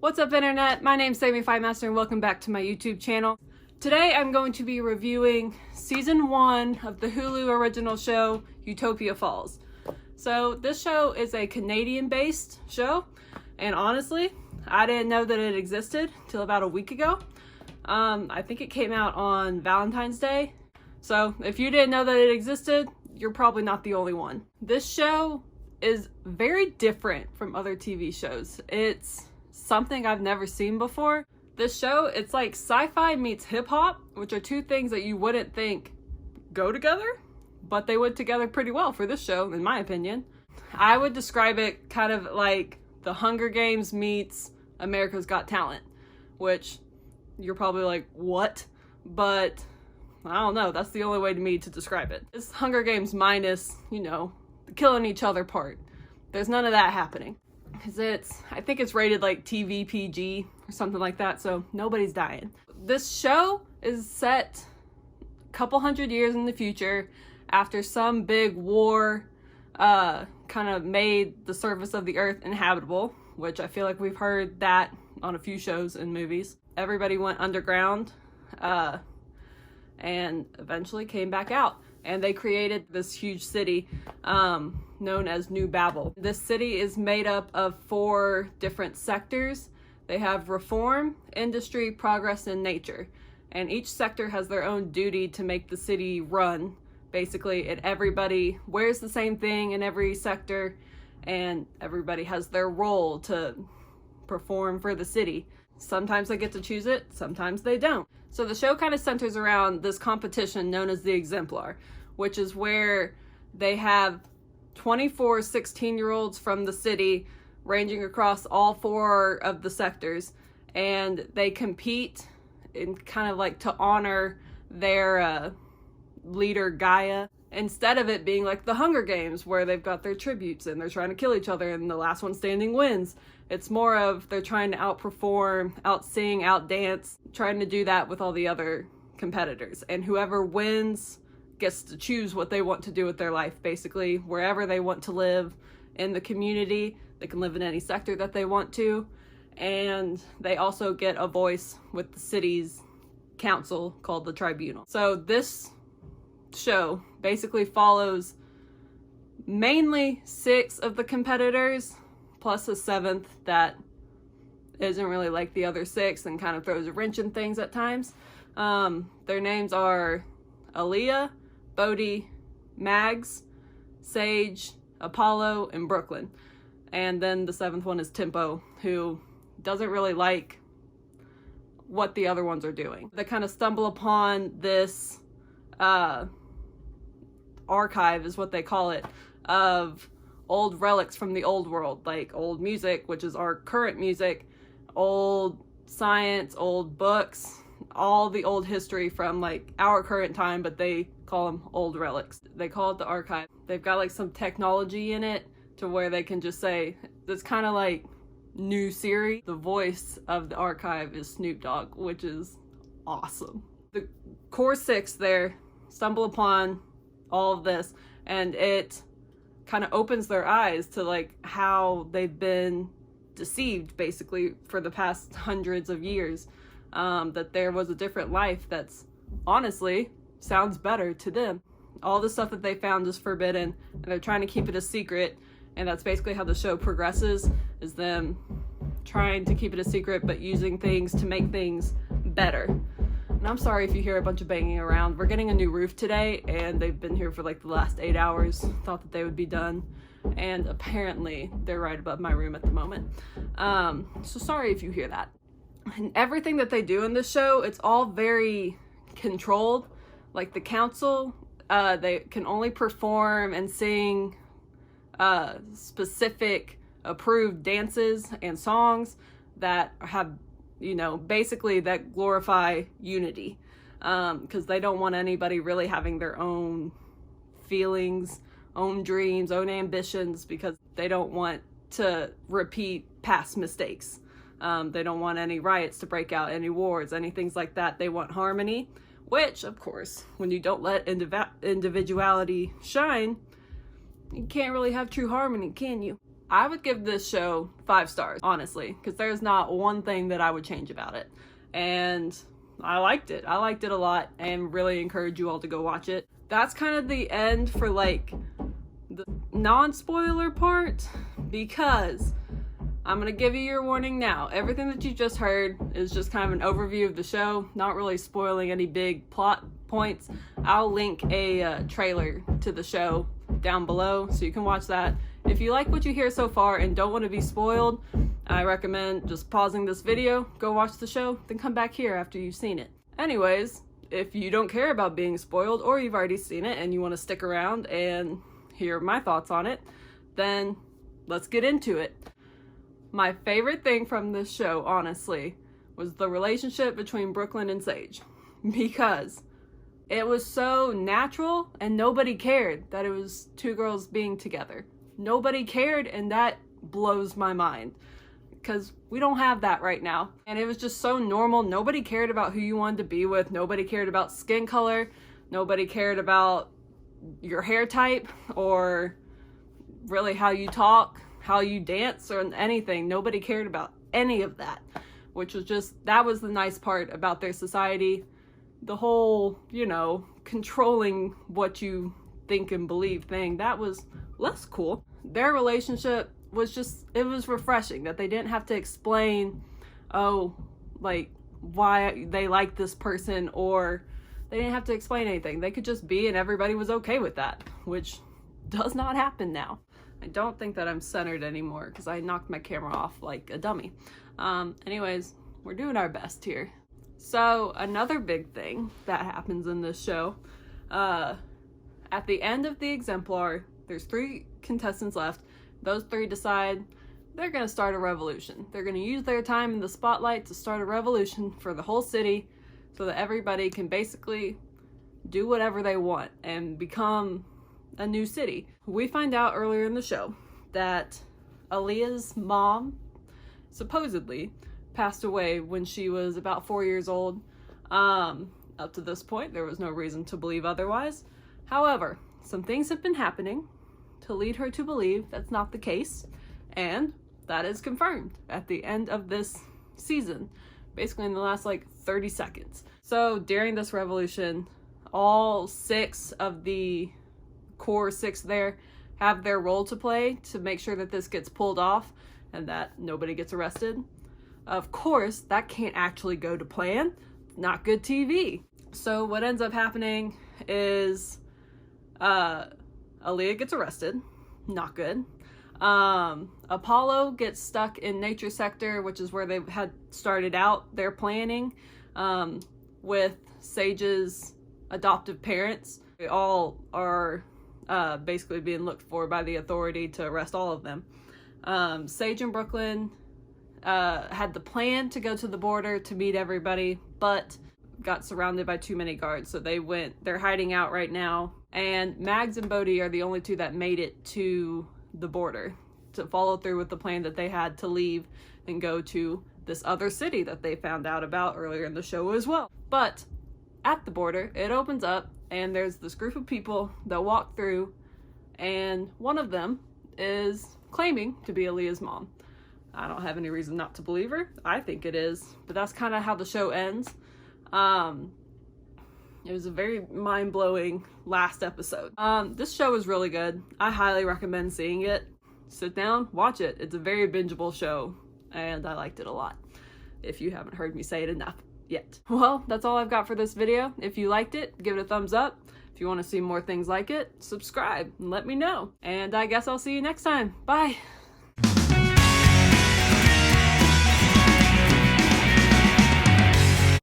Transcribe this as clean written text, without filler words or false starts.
What's up, internet? My name's Sammy Master and welcome back to my YouTube channel. Today I'm going to be reviewing season 1 of the Hulu original show Utopia Falls. So this show is a Canadian-based show, and honestly, I didn't know that it existed till about a week ago. I think it came out on Valentine's Day. So if you didn't know that it existed, you're probably not the only one. This show is very different from other TV shows. It's something I've never seen before. This show, it's like sci-fi meets hip-hop, which are two things that you wouldn't think go together, but they went together pretty well for this show, in my opinion. I would describe it kind of like the Hunger Games meets America's Got Talent, which you're probably like, what? But I don't know, that's the only way to me to describe it. It's Hunger Games minus, the killing each other part. There's none of that happening. Because I think it's rated like TV PG or something like that, so nobody's dying. This show is set a couple hundred years in the future after some big war kind of made the surface of the earth inhabitable, which I feel like we've heard that on a few shows and movies. Everybody went underground and eventually came back out. And they created this huge city known as New Babel. This city is made up of 4 different sectors. They have reform, industry, progress, and nature. And each sector has their own duty to make the city run. Basically, everybody wears the same thing in every sector, and everybody has their role to perform for the city. Sometimes they get to choose it, sometimes they don't. So the show kind of centers around this competition known as the Exemplar, which is where they have 24 16-year-olds from the city ranging across all 4 of the sectors, and they compete in kind of like to honor their leader Gaia, instead of it being like the Hunger Games where they've got their tributes and they're trying to kill each other and the last one standing wins. It's more of they're trying to outperform, outsing, outdance, trying to do that with all the other competitors. And whoever wins gets to choose what they want to do with their life, basically, wherever they want to live in the community. They can live in any sector that they want to. And they also get a voice with the city's council called the Tribunal. So this show basically follows mainly 6 of the competitors, plus a 7th that isn't really like the other 6 and kind of throws a wrench in things at times. Their names are Aaliyah, Bodhi, Mags, Sage, Apollo, and Brooklyn. And then the 7th one is Tempo, who doesn't really like what the other ones are doing. They kind of stumble upon this archive, is what they call it, of old relics from the old world, like old music, which is our current music, old science, old books, all the old history from like our current time, but they call them old relics. They call it the archive. They've got like some technology in it to where they can just say, it's kind of like new Siri. The voice of the archive is Snoop Dogg, which is awesome. The core 6 there stumble upon all of this, and it kind of opens their eyes to like how they've been deceived basically for the past hundreds of years, that there was a different life that's honestly sounds better to them. All the stuff that they found is forbidden, and they're trying to keep it a secret, and that's basically how the show progresses, is them trying to keep it a secret but using things to make things better. And I'm sorry if you hear a bunch of banging around. We're getting a new roof today, and they've been here for like the last 8 hours. Thought that they would be done, and apparently they're right above my room at the moment. So sorry if you hear that. And everything that they do in this show, it's all very controlled. Like the council, they can only perform and sing specific approved dances and songs that have basically that glorify unity, because they don't want anybody really having their own feelings, own dreams, own ambitions, because they don't want to repeat past mistakes. They don't want any riots to break out, any wars, any things like that. They want harmony, which, of course, when you don't let individuality shine, you can't really have true harmony, can you? I would give this show 5 stars, honestly, because there's not one thing that I would change about it. And I liked it. I liked it a lot and really encourage you all to go watch it. That's kind of the end for like the non-spoiler part, because I'm gonna give you your warning now. Everything that you just heard is just kind of an overview of the show, not really spoiling any big plot points. I'll link a trailer to the show down below so you can watch that. If you like what you hear so far and don't want to be spoiled, I recommend just pausing this video, go watch the show, then come back here after you've seen it. Anyways, if you don't care about being spoiled or you've already seen it and you want to stick around and hear my thoughts on it, then let's get into it. My favorite thing from this show, honestly, was the relationship between Brooklyn and Sage, because it was so natural and nobody cared that it was 2 girls being together. Nobody cared, and that blows my mind because we don't have that right now. And it was just so normal. Nobody cared about who you wanted to be with. Nobody cared about skin color. Nobody cared about your hair type or really how you talk, how you dance, or anything. Nobody cared about any of that, which was just, that was the nice part about their society. The whole, you know, controlling what you think and believe thing, that was less cool. Their relationship was just, it was refreshing that they didn't have to explain, oh, like, why they like this person, or they didn't have to explain anything. They could just be, and everybody was okay with that, which does not happen now. I don't think that I'm centered anymore because I knocked my camera off like a dummy. Anyways, we're doing our best here. So another big thing that happens in this show, at the end of the exemplar, there's 3 contestants left. Those 3 decide they're going to start a revolution. They're going to use their time in the spotlight to start a revolution for the whole city so that everybody can basically do whatever they want and become a new city. We find out earlier in the show that Aaliyah's mom supposedly passed away when she was about 4 years old. Up to this point, there was no reason to believe otherwise. However, some things have been happening to lead her to believe that's not the case, and that is confirmed at the end of this season, basically in the last like 30 seconds. So during this revolution, all 6 of the core 6 there have their role to play to make sure that this gets pulled off and that nobody gets arrested. Of course, that can't actually go to plan. Not good TV. So what ends up happening is Aaliyah gets arrested. Not good. Apollo gets stuck in Nature Sector, which is where they had started out their planning, with Sage's adoptive parents. They all are basically being looked for by the authority to arrest all of them. Sage and Brooklyn had the plan to go to the border to meet everybody, but got surrounded by too many guards, so they're hiding out right now. And Mags and Bodhi are the only 2 that made it to the border to follow through with the plan that they had to leave and go to this other city that they found out about earlier in the show as well. But at the border, it opens up and there's this group of people that walk through, and one of them is claiming to be Aaliyah's mom. I don't have any reason not to believe her. I think it is, but that's kind of how the show ends. It was a very mind-blowing last episode. This show is really good. I highly recommend seeing it. Sit down, watch it. It's a very bingeable show, and I liked it a lot, if you haven't heard me say it enough yet. Well, that's all I've got for this video. If you liked it, give it a thumbs up. If you want to see more things like it, subscribe and let me know. And I guess I'll see you next time. Bye!